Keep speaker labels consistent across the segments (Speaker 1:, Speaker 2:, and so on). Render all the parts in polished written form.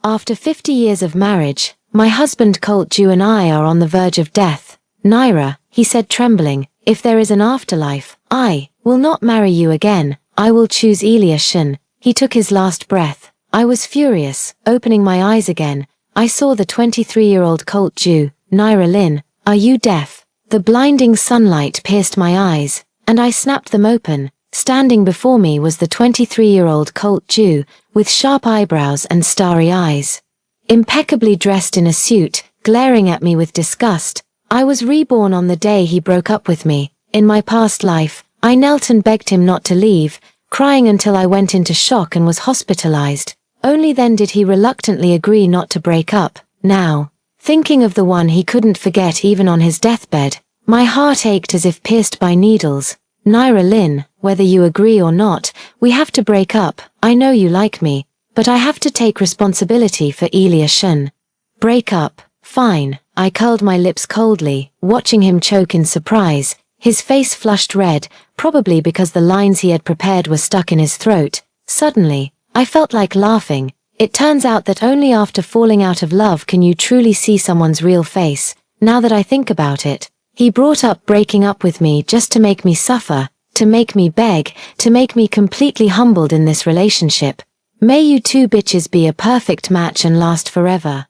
Speaker 1: After 50 years of marriage, my husband Colt Jew and I are on the verge of death. Naira, he said trembling, if there is an afterlife, I will not marry you again. I will choose Elia Shin. He took his last breath. I was furious. Opening my eyes again, I saw the 23-year-old Colt Jew. Naira Lin, are you deaf? The blinding sunlight pierced my eyes, and I snapped them open. Standing before me was the 23-year-old Colt Jew, with sharp eyebrows and starry eyes. Impeccably dressed in a suit, glaring at me with disgust. I was reborn on the day he broke up with me. In my past life, I knelt and begged him not to leave, crying until I went into shock and was hospitalized. Only then did he reluctantly agree not to break up. Now, thinking of the one he couldn't forget even on his deathbed, my heart ached as if pierced by needles. Naira Lin, whether you agree or not, we have to break up. I know you like me, but I have to take responsibility for Elia Shin. Break up, fine. I curled my lips coldly, watching him choke in surprise. His face flushed red, probably because the lines he had prepared were stuck in his throat. Suddenly, I felt like laughing. It turns out that only after falling out of love can you truly see someone's real face. Now that I think about it, he brought up breaking up with me just to make me suffer, to make me beg, to make me completely humbled in this relationship. May you two bitches be a perfect match and last forever.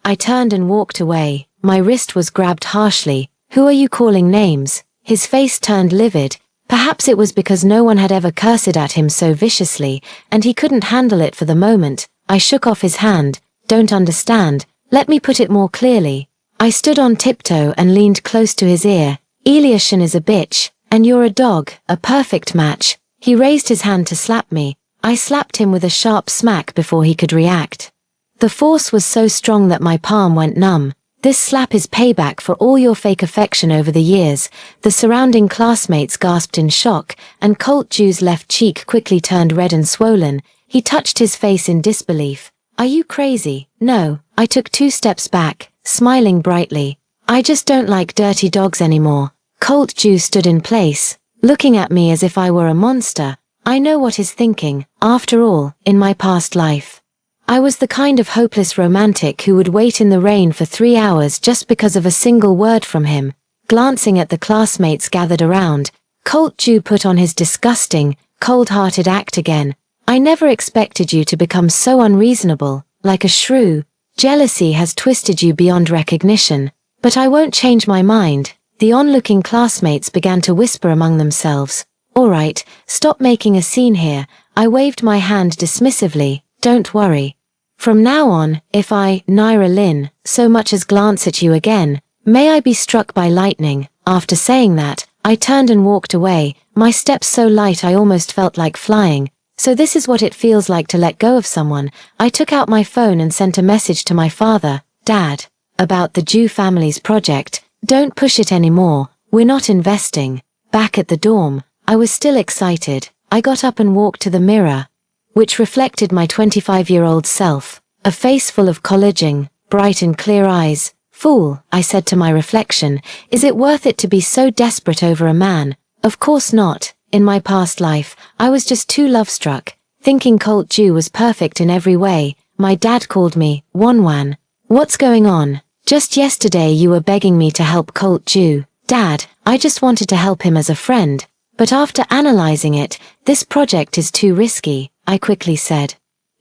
Speaker 1: I turned and walked away. My wrist was grabbed harshly. Who are you calling names? His face turned livid. Perhaps it was because no one had ever cursed at him so viciously, and he couldn't handle it for the moment. I shook off his hand. Don't understand. Let me put it more clearly. I stood on tiptoe and leaned close to his ear. Elia Shin is a bitch, and you're a dog, a perfect match. He raised his hand to slap me. I slapped him with a sharp smack before he could react. The force was so strong that my palm went numb. This slap is payback for all your fake affection over the years. The surrounding classmates gasped in shock, and Colt Jew's left cheek quickly turned red and swollen. He touched his face in disbelief. Are you crazy? No. I took 2 steps back, smiling brightly. I just don't like dirty dogs anymore. Colt Jew stood in place, looking at me as if I were a monster. I know what he's thinking. After all, in my past life, I was the kind of hopeless romantic who would wait in the rain for 3 hours just because of a single word from him. Glancing at the classmates gathered around, Colt Jew put on his disgusting, cold-hearted act again. I never expected you to become so unreasonable, like a shrew. Jealousy has twisted you beyond recognition. But I won't change my mind. The onlooking classmates began to whisper among themselves. All right, stop making a scene here. I waved my hand dismissively. Don't worry. From now on, if I, Naira Lin, so much as glance at you again, may I be struck by lightning. After saying that, I turned and walked away, my steps so light I almost felt like flying. So this is what it feels like to let go of someone. I took out my phone and sent a message to my father. Dad, about the Jew family's project. Don't push it anymore. We're not investing. Back at the dorm, I was still excited. I got up and walked to the mirror, which reflected my 25-year-old self. A face full of collagen, bright and clear eyes. Fool, I said to my reflection, is it worth it to be so desperate over a man? Of course not. In my past life, I was just too love-struck, thinking Colt Jew was perfect in every way. My dad called me, Wanwan. What's going on? Just yesterday you were begging me to help Colt Jew. Dad, I just wanted to help him as a friend. But after analyzing it, this project is too risky, I quickly said.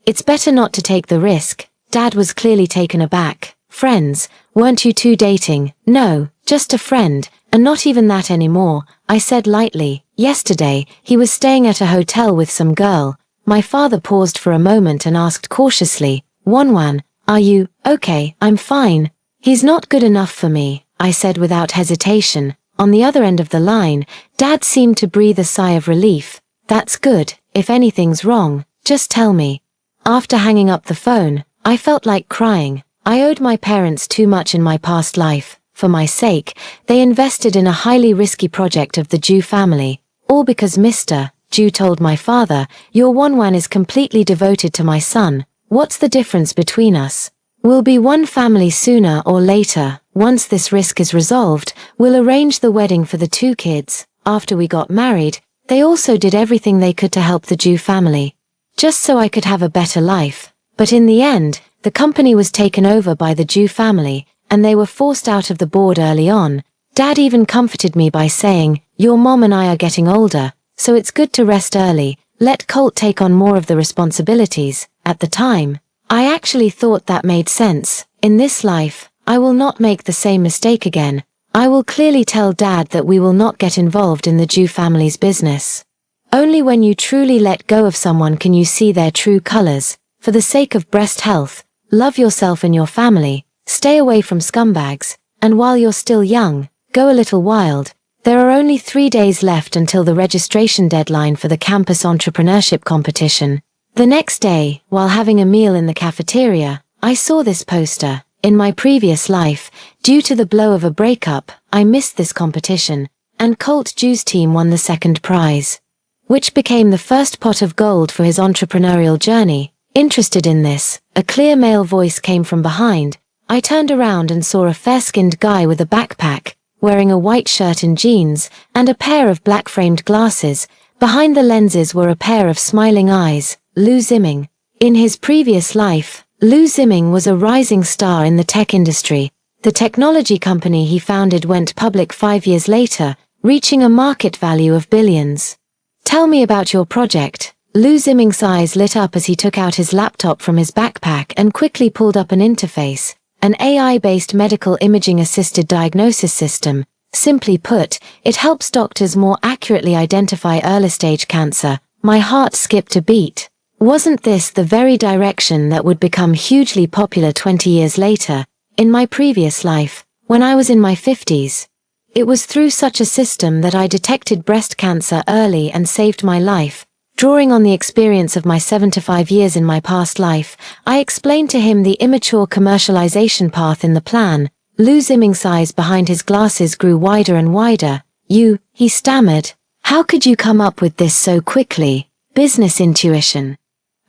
Speaker 1: It's better not to take the risk. Dad was clearly taken aback. Friends, weren't you two dating? No, just a friend, and not even that anymore, I said lightly. Yesterday, he was staying at a hotel with some girl. My father paused for a moment and asked cautiously, Wanwan, are you okay? I'm fine. He's not good enough for me, I said without hesitation. On the other end of the line, Dad seemed to breathe a sigh of relief. That's good. If anything's wrong, just tell me. After hanging up the phone, I felt like crying. I owed my parents too much in my past life. For my sake, they invested in a highly risky project of the Jew family. All because Mr. Jew told my father, your Wanwan is completely devoted to my son. What's the difference between us? We'll be one family sooner or later. Once this risk is resolved, we'll arrange the wedding for the 2 kids. After we got married, they also did everything they could to help the Jew family, just so I could have a better life. But in the end, The company was taken over by the Jew family, and they were forced out of the board early on. Dad even comforted me by saying, "Your mom and I are getting older, so it's good to rest early, let Colt take on more of the responsibilities." At the time, I actually thought that made sense. In this life, I will not make the same mistake again. I will clearly tell Dad that we will not get involved in the Jew family's business. Only when you truly let go of someone can you see their true colors. For the sake of breast health, love yourself and your family, stay away from scumbags, and while you're still young, go a little wild. There are only 3 days left until the registration deadline for the campus entrepreneurship competition. The next day, while having a meal in the cafeteria, I saw this poster. In my previous life, due to the blow of a breakup, I missed this competition, and Colt Jew's team won the second prize, which became the first pot of gold for his entrepreneurial journey. Interested in this, a clear male voice came from behind. I turned around and saw a fair-skinned guy with a backpack, wearing a white shirt and jeans, and a pair of black-framed glasses. Behind the lenses were a pair of smiling eyes, Lou Zimming. In his previous life, Lou Zimming was a rising star in the tech industry. The technology company he founded went public 5 years later, reaching a market value of billions. "Tell me about your project." Lou Zimming's eyes lit up as he took out his laptop from his backpack and quickly pulled up an interface, an AI-based medical imaging-assisted diagnosis system. Simply put, it helps doctors more accurately identify early-stage cancer. My heart skipped a beat. Wasn't this the very direction that would become hugely popular 20 years later, in my previous life, when I was in my 50s? It was through such a system that I detected breast cancer early and saved my life. Drawing on the experience of my 7 to 5 years in my past life, I explained to him the immature commercialization path in the plan. Lou Zimming's eyes behind his glasses grew wider and wider. He stammered. "How could you come up with this so quickly?" "Business intuition,"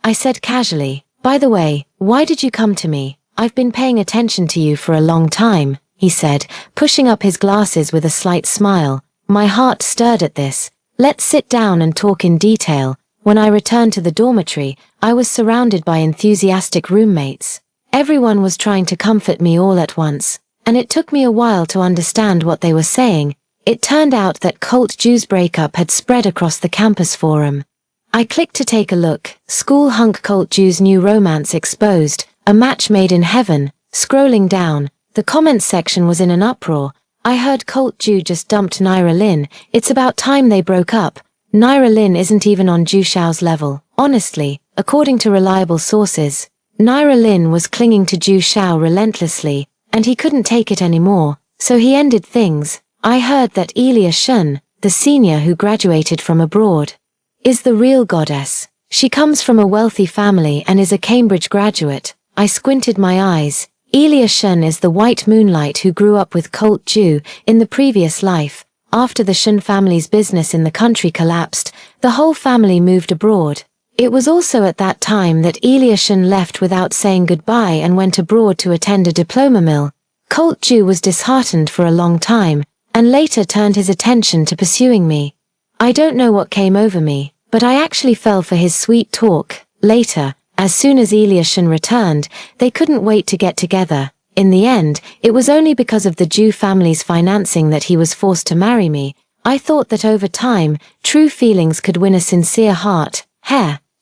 Speaker 1: I said casually. "By the way, why did you come to me? I've been paying attention to you for a long time," he said, pushing up his glasses with a slight smile. My heart stirred at this. "Let's sit down and talk in detail." When I returned to the dormitory, I was surrounded by enthusiastic roommates. Everyone was trying to comfort me all at once, and it took me a while to understand what they were saying. It turned out that Colt Jew's breakup had spread across the campus forum. I clicked to take a look. School hunk Colt Jew's new romance exposed, a match made in heaven. Scrolling down, the comments section was in an uproar. "I heard Colt Jew just dumped Naira Lin. It's about time they broke up. Naira Lin isn't even on Ju Shao's level." Honestly, according to reliable sources, Naira Lin was clinging to Ju Shao relentlessly, and he couldn't take it anymore, so he ended things. I heard that Elia Shun, the senior who graduated from abroad, is the real goddess. She comes from a wealthy family and is a Cambridge graduate. I squinted my eyes. Elia Shun is the white moonlight who grew up with Colt Jew in the previous life. After the Shun family's business in the country collapsed, the whole family moved abroad. It was also at that time that Elia Shun left without saying goodbye and went abroad to attend a diploma mill. Colt Jew was disheartened for a long time, and later turned his attention to pursuing me. I don't know what came over me, but I actually fell for his sweet talk. Later, as soon as Elia Shun returned, they couldn't wait to get together. In the end, it was only because of the Jew family's financing that he was forced to marry me. I thought that over time, true feelings could win a sincere heart.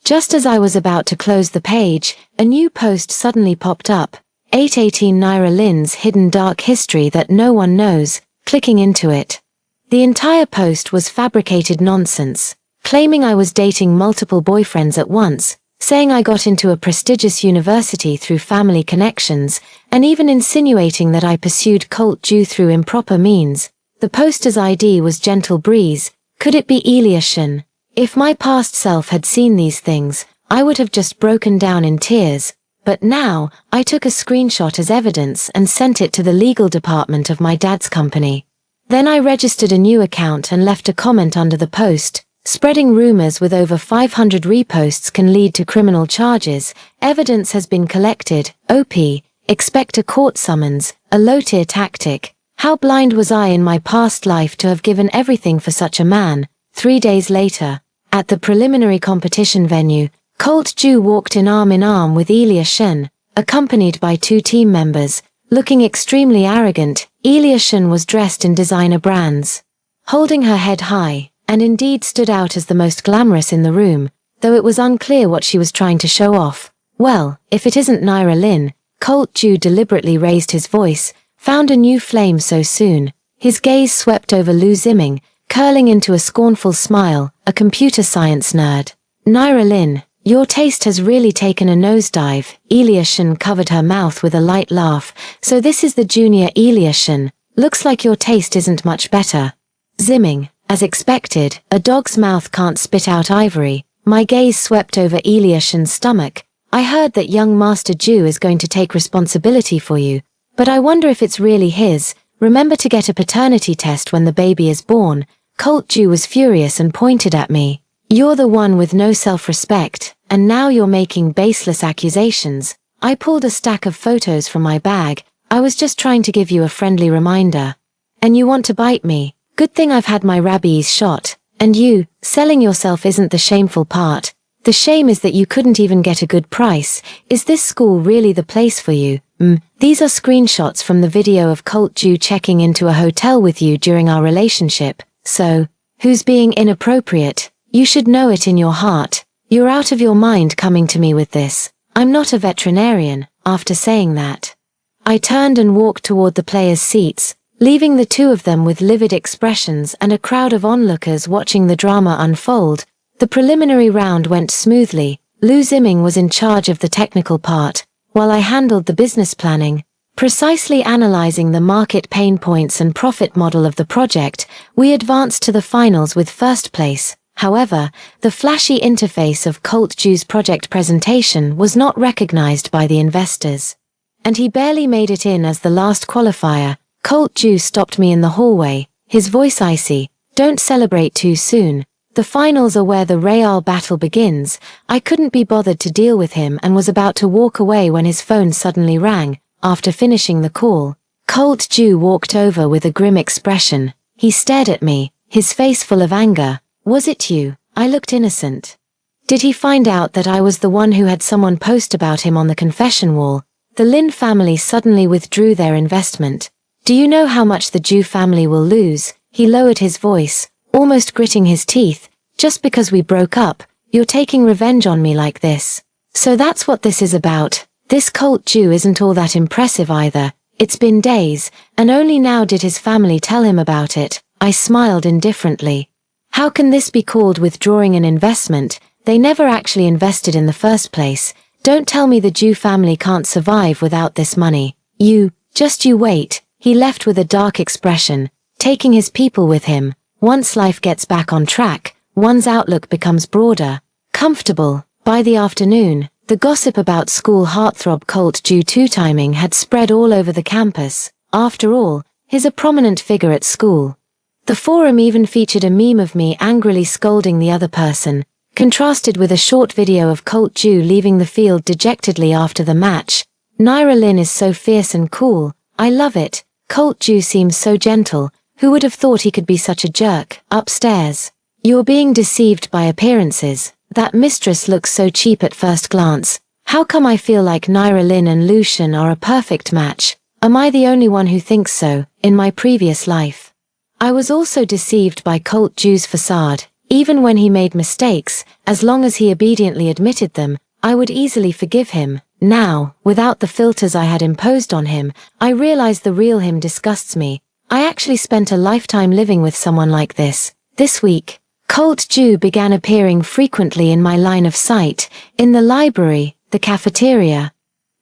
Speaker 1: Just as I was about to close the page, a new post suddenly popped up. 818 Naira Lin's hidden dark history that no one knows. Clicking into it, the entire post was fabricated nonsense, claiming I was dating multiple boyfriends at once, saying I got into a prestigious university through family connections, and even insinuating that I pursued Colt Jew through improper means. The poster's ID was Gentle Breeze. Could it be Elia Shun? If my past self had seen these things, I would have just broken down in tears. But now, I took a screenshot as evidence and sent it to the legal department of my dad's company. Then I registered a new account and left a comment under the post. Spreading rumors with over 500 reposts can lead to criminal charges. Evidence has been collected. OP, expect a court summons, a low-tier tactic. How blind was I in my past life to have given everything for such a man? 3 days later, at the preliminary competition venue, Colt Jew walked in arm with Elia Shun. accompanied by 2 team members. Looking extremely arrogant, Ilyushin was dressed in designer brands, holding her head high, and indeed stood out as the most glamorous in the room, though it was unclear what she was trying to show off. Well, if it isn't Naira Lin, Colt Ju deliberately raised his voice, found a new flame so soon. His gaze swept over Lu Ziming, curling into a scornful smile, a computer science nerd. Naira Lin, your taste has really taken a nosedive. Ilyushin covered her mouth with a light laugh. So this is the junior Ilyushin. Looks like your taste isn't much better. Ziming, as expected, a dog's mouth can't spit out ivory. My gaze swept over Ilyushin's stomach. I heard that young Master Ju is going to take responsibility for you, but I wonder if it's really his. Remember to get a paternity test when the baby is born. Colt Ju was furious and pointed at me. You're the one with no self-respect, and now you're making baseless accusations. I pulled a stack of photos from my bag. I was just trying to give you a friendly reminder. And you want to bite me? Good thing I've had my rabies shot. And you, selling yourself isn't the shameful part. The shame is that you couldn't even get a good price. Is this school really the place for you? These are screenshots from the video of Colt Ju checking into a hotel with you during our relationship. So, who's being inappropriate? You should know it in your heart. You're out of your mind coming to me with this. I'm not a veterinarian. After saying that, I turned and walked toward the players' seats, leaving the 2 of them with livid expressions and a crowd of onlookers watching the drama unfold. The preliminary round went smoothly. Lu Ziming was in charge of the technical part, while I handled the business planning. Precisely analyzing the market pain points and profit model of the project, we advanced to the finals with first place. However, the flashy interface of Colt Ju's project presentation was not recognized by the investors, and he barely made it in as the last qualifier. Colt Ju stopped me in the hallway, his voice icy. Don't celebrate too soon. The finals are where the real battle begins. I couldn't be bothered to deal with him and was about to walk away when his phone suddenly rang. After finishing the call, Colt Ju walked over with a grim expression. He stared at me, his face full of anger. Was it you? I looked innocent. Did he find out that I was the one who had someone post about him on the confession wall? The Lin family suddenly withdrew their investment. Do you know how much the Ju family will lose? He lowered his voice, almost gritting his teeth. Just because we broke up, you're taking revenge on me like this. So that's what this is about. This Colt Ju isn't all that impressive either. It's been days, and only now did his family tell him about it. I smiled indifferently. How can this be called withdrawing an investment? They never actually invested in the first place. Don't tell me the Ju family can't survive without this money. You wait. He left with a dark expression, taking his people with him. Once life gets back on track, one's outlook becomes broader, comfortable. By the afternoon, the gossip about school heartthrob Colt Ju two-timing had spread all over the campus. After all, he's a prominent figure at school. The forum even featured a meme of me angrily scolding the other person, contrasted with a short video of Colt Ju leaving the field dejectedly after the match. Naira Lin is so fierce and cool. I love it. Colt Ju seems so gentle. Who would have thought he could be such a jerk? Upstairs. You're being deceived by appearances. That mistress looks so cheap at first glance. How come I feel like Naira Lin and Lucian are a perfect match? Am I the only one who thinks so? In my previous life, I was also deceived by Colt Ju's facade. Even when he made mistakes, as long as he obediently admitted them, I would easily forgive him. Now, without the filters I had imposed on him, I realized the real him disgusts me. I actually spent a lifetime living with someone like this. This week, Colt Ju began appearing frequently in my line of sight, in the library, the cafeteria,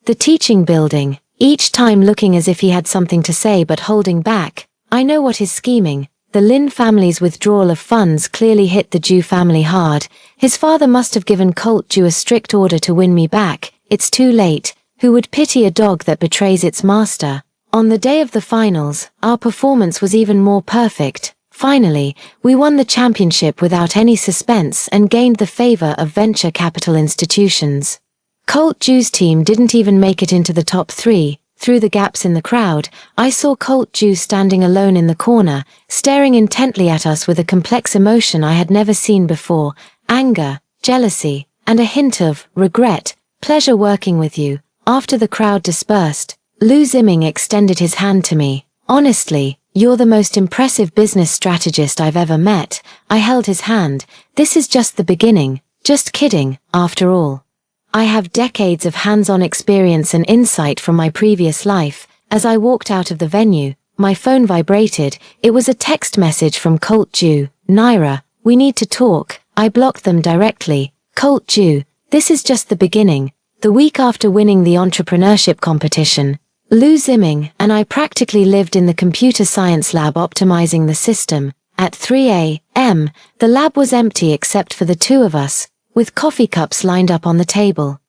Speaker 1: the teaching building, each time looking as if he had something to say but holding back. I know what is scheming. The Lin family's withdrawal of funds clearly hit the Ju family hard. His father must have given Colt Ju a strict order to win me back. It's too late. Who would pity a dog that betrays its master? On the day of the finals, our performance was even more perfect. Finally, we won the championship without any suspense and gained the favor of venture capital institutions. Colt Ju's team didn't even make it into the top 3. Through the gaps in the crowd, I saw Colt Ju standing alone in the corner, staring intently at us with a complex emotion I had never seen before: anger, jealousy, and a hint of regret. Pleasure working with you. After the crowd dispersed, Lu Ziming extended his hand to me. Honestly, you're the most impressive business strategist I've ever met. I held his hand. This is just the beginning. Just kidding, after all. I have decades of hands-on experience and insight from my previous life. As I walked out of the venue, my phone vibrated. It was a text message from Cult Jew. Naira, we need to talk. I blocked them directly. Cult Jew, this is just the beginning. The week after winning the entrepreneurship competition, Lu Ziming and I practically lived in the computer science lab optimizing the system. At 3 a.m., the lab was empty except for the two of us, with coffee cups lined up on the table.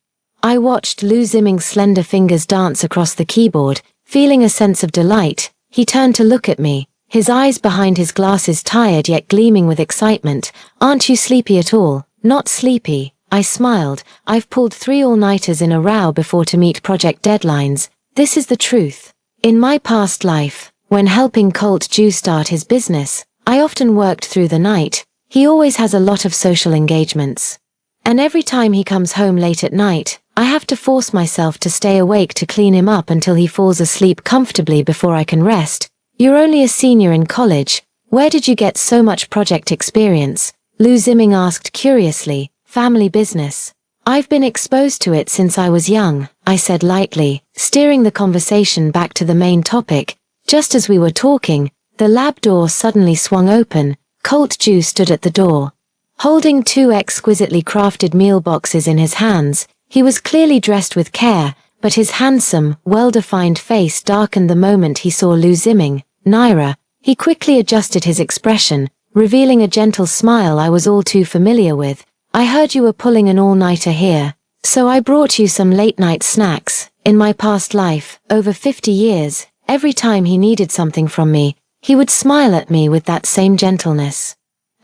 Speaker 1: I watched Lu Ziming's slender fingers dance across the keyboard, feeling a sense of delight. He turned to look at me, his eyes behind his glasses tired yet gleaming with excitement. Aren't you sleepy at all? Not sleepy, I smiled. I've pulled 3 all-nighters in a row before to meet project deadlines. This is the truth. In my past life, when helping Cult Jew start his business, I often worked through the night. He always has a lot of social engagements. And every time he comes home late at night, I have to force myself to stay awake to clean him up until he falls asleep comfortably before I can rest. You're only a senior in college. Where did you get so much project experience? Lu Ziming asked curiously. Family business. I've been exposed to it since I was young, I said lightly, steering the conversation back to the main topic. Just as we were talking, the lab door suddenly swung open. Cult Jew stood at the door. Holding 2 exquisitely crafted meal boxes in his hands, he was clearly dressed with care, but his handsome, well-defined face darkened the moment he saw Lu Ziming. Naira, he quickly adjusted his expression, revealing a gentle smile I was all too familiar with. I heard you were pulling an all-nighter here, so I brought you some late-night snacks. In my past life, over 50 years, every time he needed something from me, he would smile at me with that same gentleness.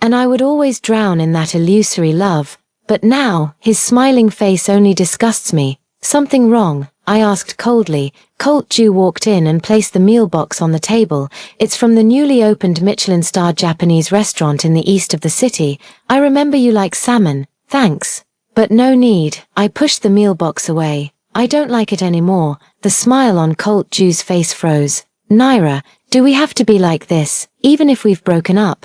Speaker 1: And I would always drown in that illusory love, but now, his smiling face only disgusts me. Something wrong? I asked coldly. Cult Jew walked in and placed the meal box on the table. It's from the newly opened Michelin-starred Japanese restaurant in the east of the city. I remember you like salmon. Thanks. But no need. I pushed the meal box away. I don't like it anymore. The smile on Cult Jew's face froze. Naira, do we have to be like this, even if we've broken up?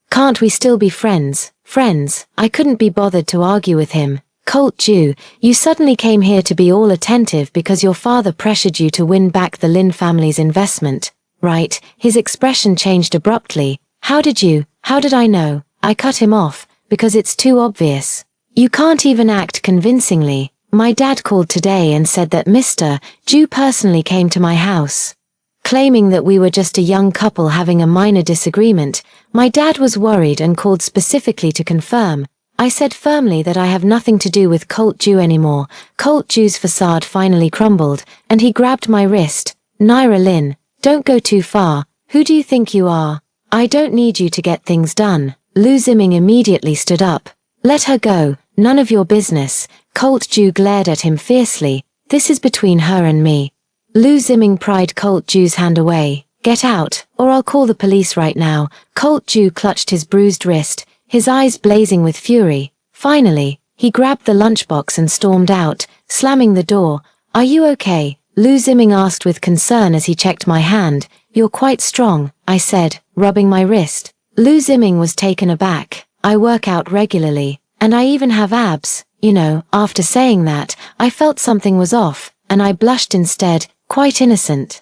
Speaker 1: Can't we still be friends? Friends? I couldn't be bothered to argue with him. Cult Jew, you suddenly came here to be all attentive because your father pressured you to win back the Lin family's investment, right? His expression changed abruptly. How did I know? I cut him off, because it's too obvious. You can't even act convincingly. My dad called today and said that Mr. Jew personally came to my house, claiming that we were just a young couple having a minor disagreement. My dad was worried and called specifically to confirm. I said firmly that I have nothing to do with Cult Jew anymore. Cult Jew's facade finally crumbled, and he grabbed my wrist. Naira Lin, don't go too far. Who do you think you are? I don't need you to get things done. Lu Ziming immediately stood up. Let her go. None of your business. Cult Jew glared at him fiercely. This is between her and me. Lu Ziming pried Cult Jew's hand away. Get out, or I'll call the police right now. Cult Jew clutched his bruised wrist, his eyes blazing with fury. Finally, he grabbed the lunchbox and stormed out, slamming the door. Are you okay? Lu Ziming asked with concern as he checked my hand. You're quite strong, I said, rubbing my wrist. Lu Ziming was taken aback. I work out regularly, and I even have abs. You know, after saying that, I felt something was off, and I blushed instead, quite innocent.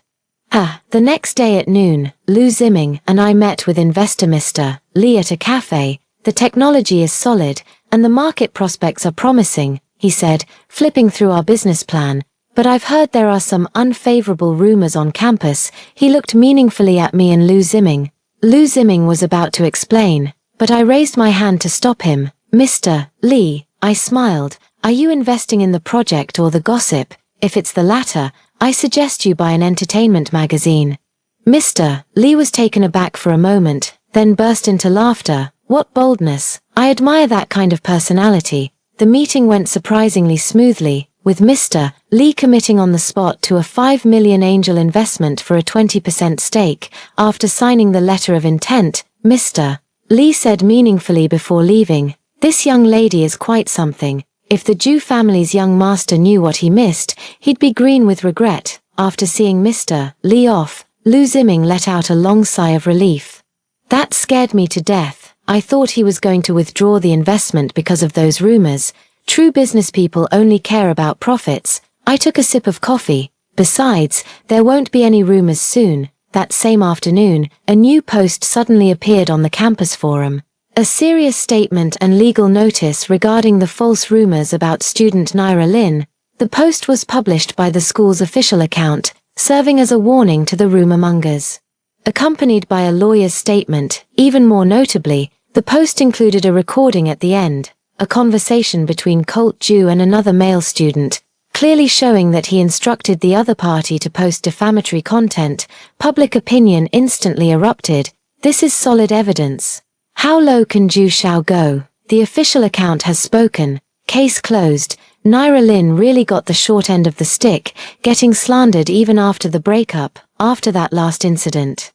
Speaker 1: The next day at noon, Lu Ziming and I met with investor Mr. Lee at a cafe. The technology is solid, and the market prospects are promising, he said, flipping through our business plan. But I've heard there are some unfavorable rumors on campus. He looked meaningfully at me and Lu Ziming. Lu Ziming was about to explain, but I raised my hand to stop him. Mr. Lee, I smiled. Are you investing in the project or the gossip? If it's the latter, I suggest you buy an entertainment magazine. Mr. Lee was taken aback for a moment, then burst into laughter. What boldness! I admire that kind of personality. The meeting went surprisingly smoothly, with Mr. Lee committing on the spot to a $5 million angel investment for a 20% stake. After signing the letter of intent, Mr. Lee said meaningfully before leaving, "This young lady is quite something. If the Jew family's young master knew what he missed, he'd be green with regret. After seeing Mr. Lee off, Lou Zimming let out a long sigh of relief. That scared me to death. I thought he was going to withdraw the investment because of those rumors. True business people only care about profits. I took a sip of coffee. Besides, there won't be any rumors soon. That same afternoon, a new post suddenly appeared on the campus forum. A serious statement and legal notice regarding the false rumors about student Naira Lin. The post was published by the school's official account, serving as a warning to the rumormongers. Accompanied by a lawyer's statement, even more notably, the post included a recording at the end, a conversation between Colt Jew and another male student, clearly showing that he instructed the other party to post defamatory content. Public opinion instantly erupted. This is solid evidence. How low can Jew Shao go? The official account has spoken. Case closed. Naira Lin really got the short end of the stick, getting slandered even after the breakup, after that last incident.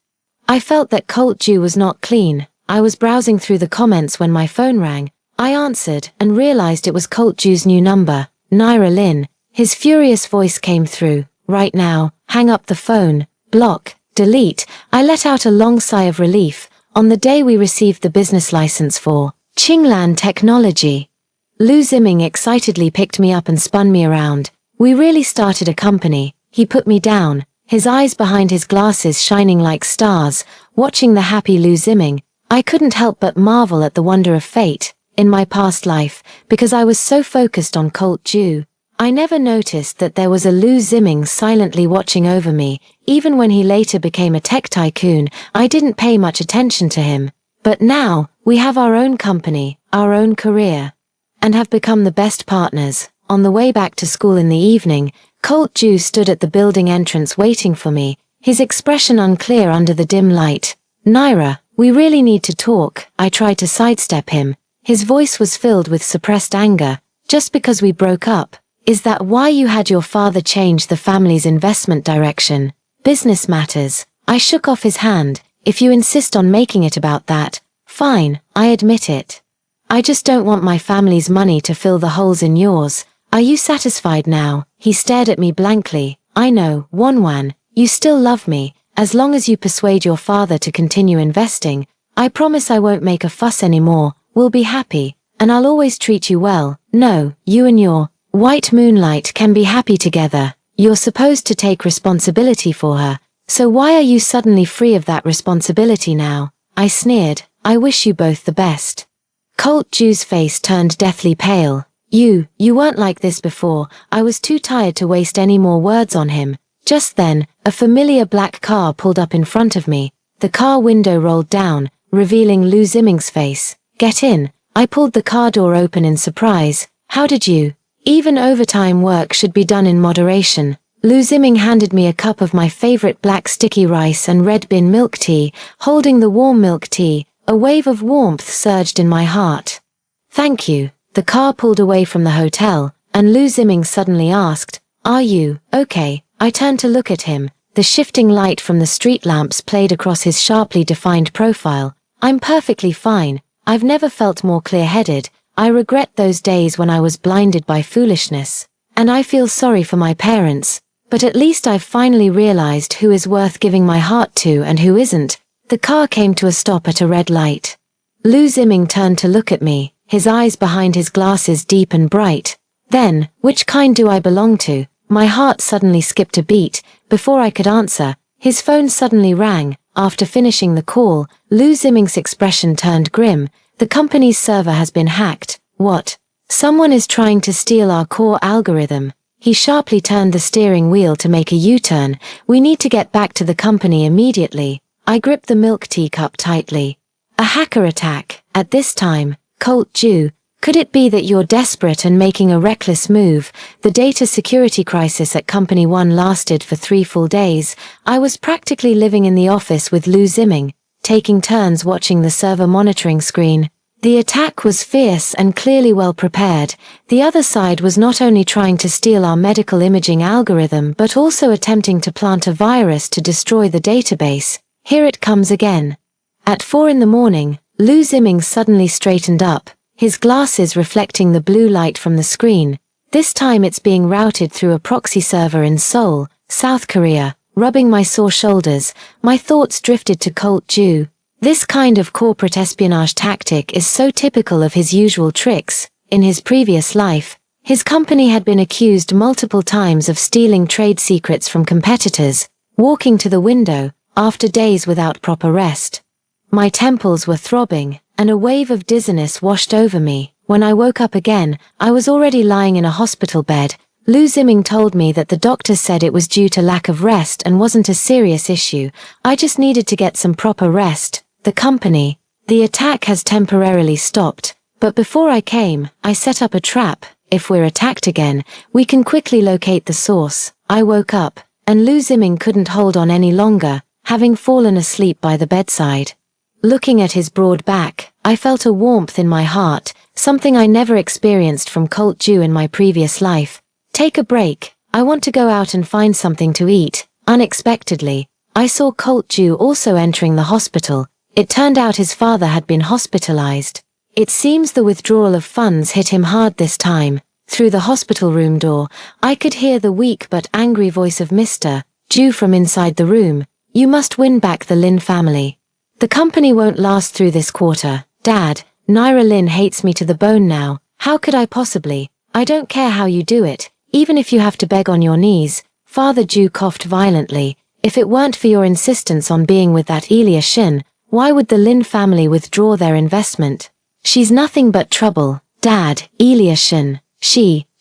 Speaker 1: I felt that Colt Jew was not clean. I was browsing through the comments when my phone rang. I answered and realized it was Colt Jew's new number, Naira Lin. His furious voice came through. Right now, hang up the phone, block, delete. I let out a long sigh of relief. On the day we received the business license for Qinglan Technology, Lou Zimming excitedly picked me up and spun me around. We really started a company. He put me down, his eyes behind his glasses shining like stars. Watching the happy Lou Zimming, I couldn't help but marvel at the wonder of fate. In my past life, because I was so focused on Colt Jew, I never noticed that there was a Lou Zimming silently watching over me. Even when he later became a tech tycoon, I didn't pay much attention to him. But now, we have our own company, our own career, and have become the best partners. On the way back to school in the evening, Colt Jew stood at the building entrance waiting for me, his expression unclear under the dim light. Naira, we really need to talk. I tried to sidestep him. His voice was filled with suppressed anger. Just because we broke up, is that why you had your father change the family's investment direction? Business matters. I shook off his hand. If you insist on making it about that, fine, I admit it. I just don't want my family's money to fill the holes in yours. Are you satisfied now? He stared at me blankly. I know, Wanwan, you still love me. As long as you persuade your father to continue investing, I promise I won't make a fuss anymore. We'll be happy, and I'll always treat you well. No, you and your white moonlight can be happy together. You're supposed to take responsibility for her. So why are you suddenly free of that responsibility now? I sneered. I wish you both the best. Colt Jew's face turned deathly pale. You weren't like this before. I was too tired to waste any more words on him. Just then, a familiar black car pulled up in front of me. The car window rolled down, revealing Lou Zimming's face. Get in. I pulled the car door open in surprise. How did you? Even overtime work should be done in moderation. Lou Zimming handed me a cup of my favorite black sticky rice and red bean milk tea. Holding the warm milk tea, a wave of warmth surged in my heart. Thank you. The car pulled away from the hotel, and Lou Zimming suddenly asked, "Are you okay?" I turned to look at him. The shifting light from the street lamps played across his sharply defined profile. I'm perfectly fine. I've never felt more clear-headed. I regret those days when I was blinded by foolishness. And I feel sorry for my parents. But at least I've finally realized who is worth giving my heart to and who isn't. The car came to a stop at a red light. Lou Zimming turned to look at me, his eyes behind his glasses deep and bright. Then, which kind do I belong to? My heart suddenly skipped a beat. Before I could answer, his phone suddenly rang. After finishing the call, Lou Zimming's expression turned grim. The company's server has been hacked. What? Someone is trying to steal our core algorithm. He sharply turned the steering wheel to make a U-turn. We need to get back to the company immediately. I gripped the milk teacup tightly. A hacker attack. At this time, Colt Jew, could it be that you're desperate and making a reckless move? The data security crisis at Company 1 lasted for 3 full days. I was practically living in the office with Lou Zimming, taking turns watching the server monitoring screen. The attack was fierce and clearly well prepared. The other side was not only trying to steal our medical imaging algorithm but also attempting to plant a virus to destroy the database. Here it comes again. At 4 in the morning, Lou Zimming suddenly straightened up. his glasses reflecting the blue light from the screen. This time it's being routed through a proxy server in Seoul, South Korea. Rubbing my sore shoulders, my thoughts drifted to Colt Ju. This kind of corporate espionage tactic is so typical of his usual tricks. In his previous life, his company had been accused multiple times of stealing trade secrets from competitors, walking to the window, after days without proper rest. My temples were throbbing, and a wave of dizziness washed over me. When I woke up again, I was already lying in a hospital bed. Lu Ziming told me that the doctors said it was due to lack of rest and wasn't a serious issue. I just needed to get some proper rest. The attack has temporarily stopped, but before I came, I set up a trap. If we're attacked again, we can quickly locate the source. I woke up, and Lu Ziming couldn't hold on any longer, having fallen asleep by the bedside. Looking at his broad back, I felt a warmth in my heart, something I never experienced from Colt Ju in my previous life. Take a break. I want to go out and find something to eat. Unexpectedly, I saw Colt Ju also entering the hospital. It turned out his father had been hospitalized. It seems the withdrawal of funds hit him hard this time. Through the hospital room door, I could hear the weak but angry voice of Mr. Ju from inside the room. You must win back the Lin family. The company won't last through this quarter. Dad, Naira Lin hates me to the bone now. How could I possibly? I don't care how you do it. Even if you have to beg on your knees. Father Ju coughed violently. If it weren't for your insistence on being with that Elia Shin, why would the Lin family withdraw their investment? She's nothing but trouble. Dad, Elia Shin.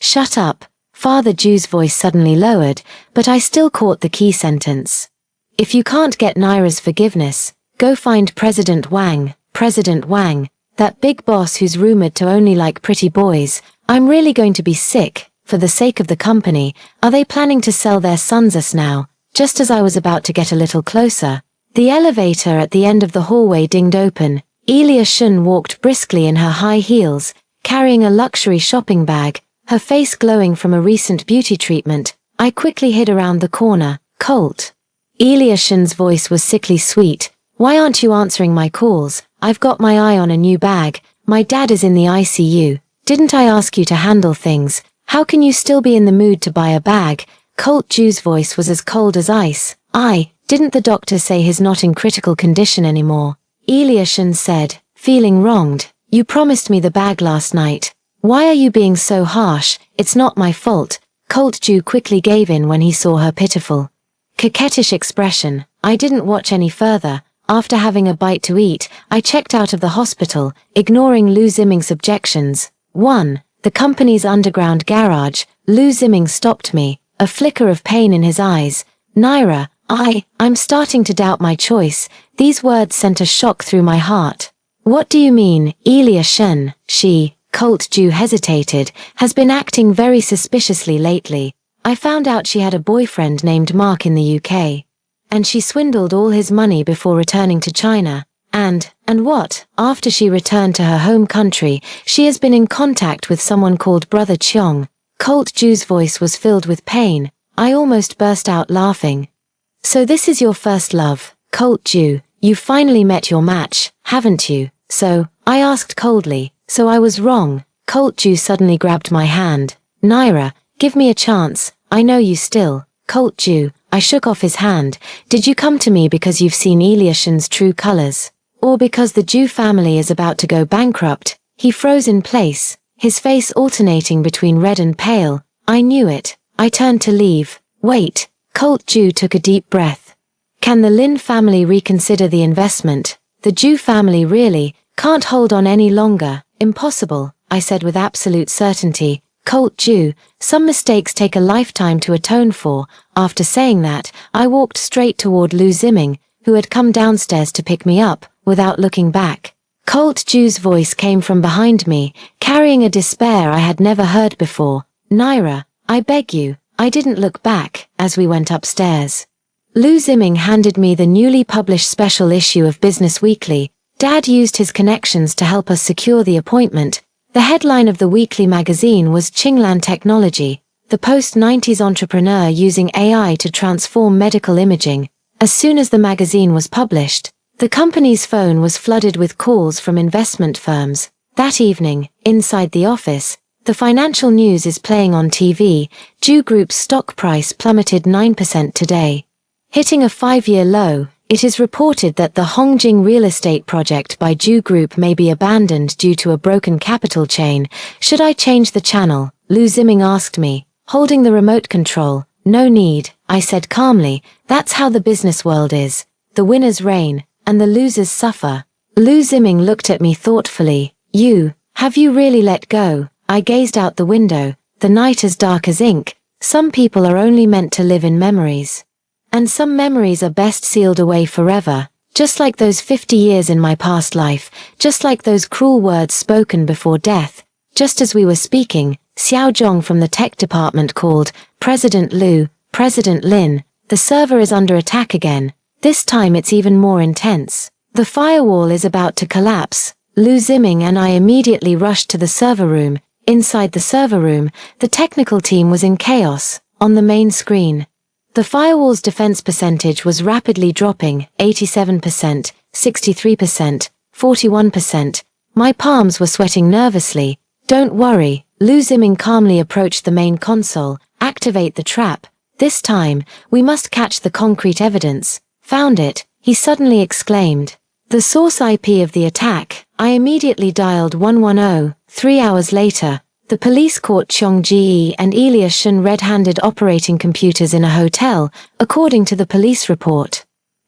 Speaker 1: Shut up. Father Ju's voice suddenly lowered, but I still caught the key sentence. If you can't get Naira's forgiveness, go find President Wang. President Wang, that big boss who's rumored to only like pretty boys. I'm really going to be sick. For the sake of the company, are they planning to sell their sons us now? Just as I was about to get a little closer, the elevator at the end of the hallway dinged open. Elia Shun walked briskly in her high heels, carrying a luxury shopping bag, her face glowing from a recent beauty treatment. I quickly hid around the corner. Colt. Elia Shun's voice was sickly sweet. Why aren't you answering my calls? I've got my eye on a new bag. My dad is in the ICU. Didn't I ask you to handle things? How can you still be in the mood to buy a bag? Colt Ju's voice was as cold as ice. Didn't the doctor say he's not in critical condition anymore? Elia Shun said, feeling wronged. You promised me the bag last night. Why are you being so harsh? It's not my fault. Colt Ju quickly gave in when he saw her pitiful, coquettish expression. I didn't watch any further. After having a bite to eat, I checked out of the hospital, ignoring Lu Ziming's objections. 1. The company's underground garage. Lu Ziming stopped me, a flicker of pain in his eyes. Naira, I'm starting to doubt my choice. These words sent a shock through my heart. What do you mean, Elia Shen? Colt Ju hesitated, has been acting very suspiciously lately. I found out she had a boyfriend named Mark in the UK. And she swindled all his money before returning to China. And what? After she returned to her home country, she has been in contact with someone called Brother Cheong. Colt Ju's voice was filled with pain. I almost burst out laughing. So this is your first love, Colt Ju. You finally met your match, haven't you? So, I asked coldly. So I was wrong. Colt Ju suddenly grabbed my hand. Naira, give me a chance. I know you still. Colt Ju, I shook off his hand. Did you come to me because you've seen Eliashin's true colors? Or because the Ju family is about to go bankrupt? He froze in place, his face alternating between red and pale. I knew it. I turned to leave. Wait. Colt Ju took a deep breath. Can the Lin family reconsider the investment? The Ju family really can't hold on any longer. Impossible, I said with absolute certainty. Colt Ju, some mistakes take a lifetime to atone for. After saying that, I walked straight toward Lu Ziming, who had come downstairs to pick me up, without looking back. Colt Ju's voice came from behind me, carrying a despair I had never heard before. Naira, I beg you. I didn't look back, as we went upstairs. Lu Ziming handed me the newly published special issue of Business Weekly. Dad used his connections to help us secure the appointment. The headline of the weekly magazine was Qinglan Technology, the post-90s entrepreneur using AI to transform medical imaging. As soon as the magazine was published, the company's phone was flooded with calls from investment firms. That evening, inside the office, the financial news is playing on TV. Ju Group's stock price plummeted 9% today. Hitting a 5-year low, it is reported that the Hongjing real estate project by Ju Group may be abandoned due to a broken capital chain. Should I change the channel? Lu Ziming asked me, holding the remote control. No need, I said calmly. That's how the business world is. The winners reign, and the losers suffer. Lu Ziming looked at me thoughtfully. Have you really let go? I gazed out the window, the night as dark as ink. Some people are only meant to live in memories. And some memories are best sealed away forever, just like those 50 years in my past life, just like those cruel words spoken before death. Just as we were speaking, Xiao Zhong from the tech department called. President Lu, President Lin, the server is under attack again. This time it's even more intense. The firewall is about to collapse. Lu Ziming and I immediately rushed to the server room. Inside the server room, the technical team was in chaos. On the main screen, the firewall's defense percentage was rapidly dropping, 87%, 63%, 41%. My palms were sweating nervously. Don't worry, Lu Ziming calmly approached the main console. Activate the trap. This time, we must catch the concrete evidence. Found it, he suddenly exclaimed. The source IP of the attack. I immediately dialed 110. 3 hours later, the police caught Chong Ji and Elia Shun red-handed operating computers in a hotel, according to the police report.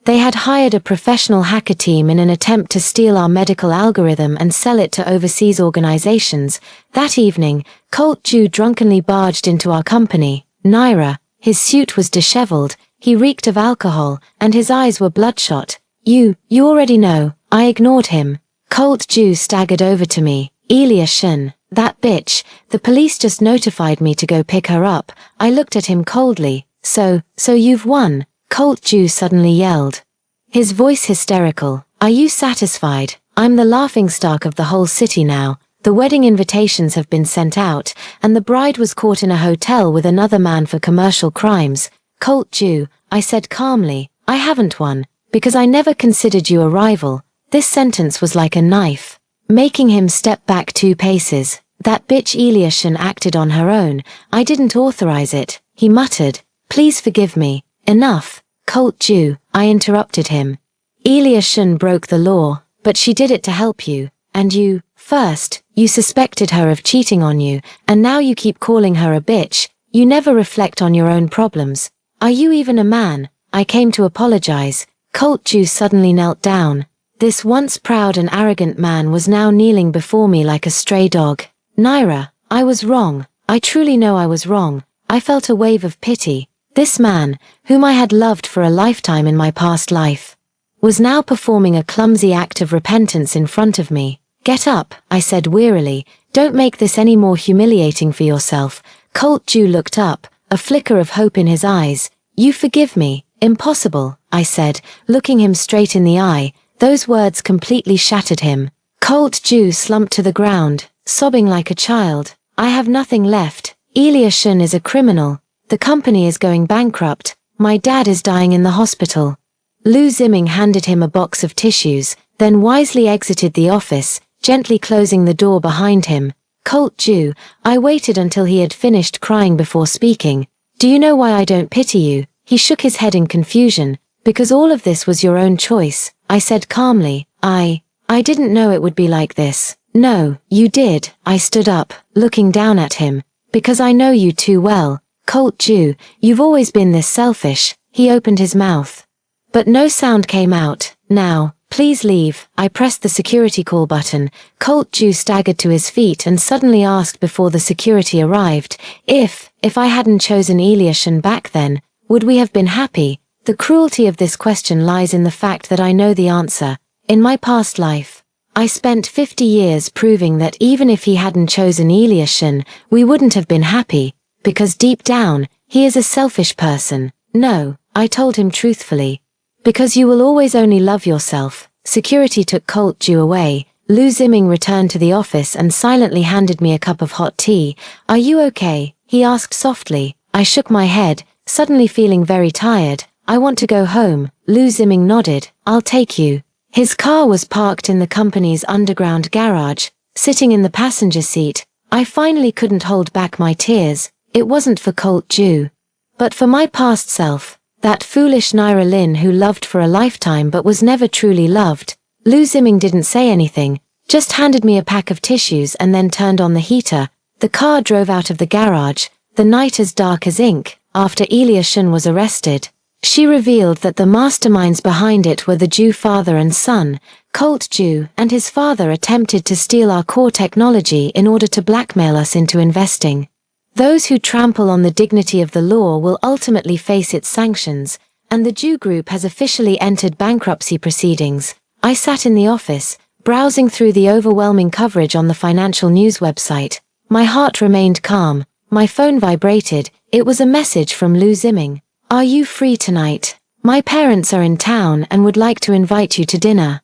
Speaker 1: They had hired a professional hacker team in an attempt to steal our medical algorithm and sell it to overseas organizations. That evening, Colt Ju drunkenly barged into our company. Naira, his suit was disheveled, he reeked of alcohol, and his eyes were bloodshot. You already know. I ignored him. Colt Ju staggered over to me. Elia Shun, that bitch, the police just notified me to go pick her up. I looked at him coldly. So you've won? Colt Ju suddenly yelled. His voice hysterical. Are you satisfied? I'm the laughingstock of the whole city now. The wedding invitations have been sent out, and the bride was caught in a hotel with another man for commercial crimes. Colt Ju, I said calmly, I haven't won, because I never considered you a rival. This sentence was like a knife, making him step back 2 paces. That bitch Elia Shun acted on her own. I didn't authorize it, he muttered. Please forgive me. Enough. Colt Ju, I interrupted him. Elia Shun broke the law, but she did it to help you. And you, first, you suspected her of cheating on you, and now you keep calling her a bitch. You never reflect on your own problems. Are you even a man? I came to apologize. Colt Ju suddenly knelt down. This once proud and arrogant man was now kneeling before me like a stray dog. Naira, I was wrong. I truly know I was wrong. I felt a wave of pity. This man, whom I had loved for a lifetime in my past life, was now performing a clumsy act of repentance in front of me. Get up, I said wearily. Don't make this any more humiliating for yourself. Colt Ju looked up, a flicker of hope in his eyes. You forgive me? Impossible, I said, looking him straight in the eye. Those words completely shattered him. Colt Ju slumped to the ground, sobbing like a child. I have nothing left. Elia Shun is a criminal. The company is going bankrupt. My dad is dying in the hospital. Lu Ziming handed him a box of tissues, then wisely exited the office, gently closing the door behind him. Colt Ju, I waited until he had finished crying before speaking. Do you know why I don't pity you? He shook his head in confusion. Because all of this was your own choice, I said calmly. I didn't know it would be like this. No, you did. I stood up, looking down at him. Because I know you too well. Colt Ju, you've always been this selfish. He opened his mouth, but no sound came out. Now, please leave. I pressed the security call button. Colt Ju staggered to his feet and suddenly asked before the security arrived, if I hadn't chosen Elia Shun back then, would we have been happy? The cruelty of this question lies in the fact that I know the answer. In my past life, I spent 50 years proving that even if he hadn't chosen Elia Shun, we wouldn't have been happy, because deep down, he is a selfish person. No, I told him truthfully. Because you will always only love yourself. Security took Colt Ju away. Lu Ziming returned to the office and silently handed me a cup of hot tea. Are you okay? He asked softly. I shook my head, suddenly feeling very tired. I want to go home. Lu Ziming nodded. I'll take you. His car was parked in the company's underground garage. Sitting in the passenger seat, I finally couldn't hold back my tears. It wasn't for Colt Jew, but for my past self, that foolish Naira Lynn who loved for a lifetime but was never truly loved. Lou Zimming didn't say anything, just handed me a pack of tissues and then turned on the heater. The car drove out of the garage, the night as dark as ink. After Elia Shun was arrested, she revealed that the masterminds behind it were the Jew father and son. Colt Jew and his father attempted to steal our core technology in order to blackmail us into investing. Those who trample on the dignity of the law will ultimately face its sanctions, and the Jew group has officially entered bankruptcy proceedings. I sat in the office, browsing through the overwhelming coverage on the financial news website. My heart remained calm. My phone vibrated. It was a message from Lou Zimming. "Are you free tonight? My parents are in town and would like to invite you to dinner."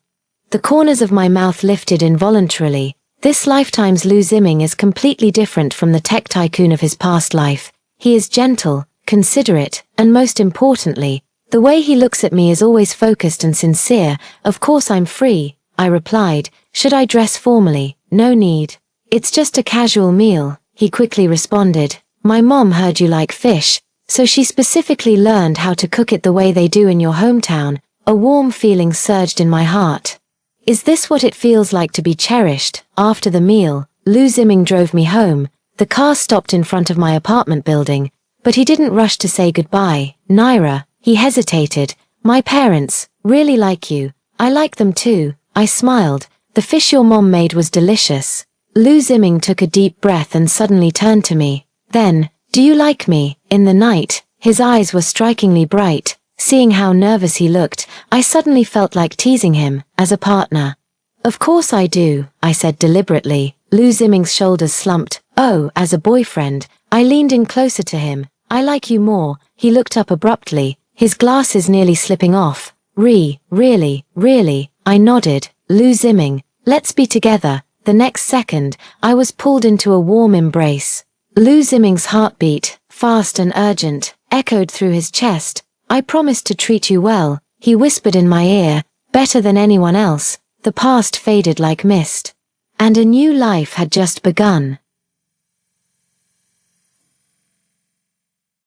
Speaker 1: The corners of my mouth lifted involuntarily. This lifetime's Lou Zimming is completely different from the tech tycoon of his past life. He is gentle, considerate, and most importantly, the way he looks at me is always focused and sincere. "Of course I'm free," I replied. "Should I dress formally?" "No need. It's just a casual meal," he quickly responded. "My mom heard you like fish, so she specifically learned how to cook it the way they do in your hometown." A warm feeling surged in my heart. Is this what it feels like to be cherished? After the meal, Lou Zimming drove me home. The car stopped in front of my apartment building, but he didn't rush to say goodbye. "Naira," he hesitated. "My parents really like you." "I like them too," I smiled. "The fish your mom made was delicious." Lou Zimming took a deep breath and suddenly turned to me. "Then, do you like me?" In the night, his eyes were strikingly bright. Seeing how nervous he looked, I suddenly felt like teasing him. "As a partner." "Of course I do," I said deliberately. Lou Zimming's shoulders slumped. "Oh, as a boyfriend." I leaned in closer to him. "I like you more." He looked up abruptly, his glasses nearly slipping off. Really?" I nodded. "Lou Zimming, let's be together." The next second, I was pulled into a warm embrace. Lou Zimming's heartbeat, fast and urgent, echoed through his chest. "I promise to treat you well," he whispered in my ear, "better than anyone else." The past faded like mist, and a new life had just begun.